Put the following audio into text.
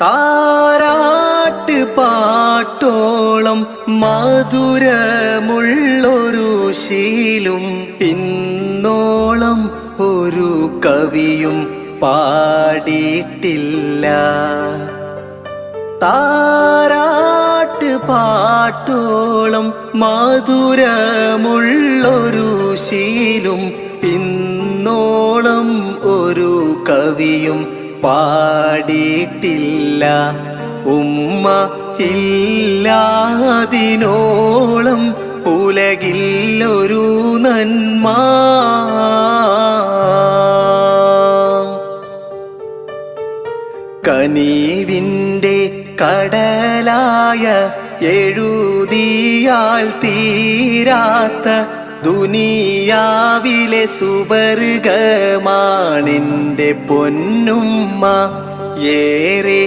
താരാട്ട് പാട്ടോളം മധുരമുള്ളൊരു ശീലും ഇന്നോളം ഒരു കവിയും പാടിയിട്ടില്ല. താരാട്ട് പാട്ടോളം മധുരമുള്ളൊരു ശീലും ഇന്നോളം ഒരു കവിയും പാടിയിട്ടില്ല. ഉമ്മ ഇല്ലാതിനോളം ഉലകില്ലൊരു നന്മ. കനിവിൻ്റെ കടലായ എഴുതിയാൽ തീരാത്ത ദുനിയാവിലെ സുവർഗമാണെൻ്റെ പൊന്നുമ്മ. ഏറെ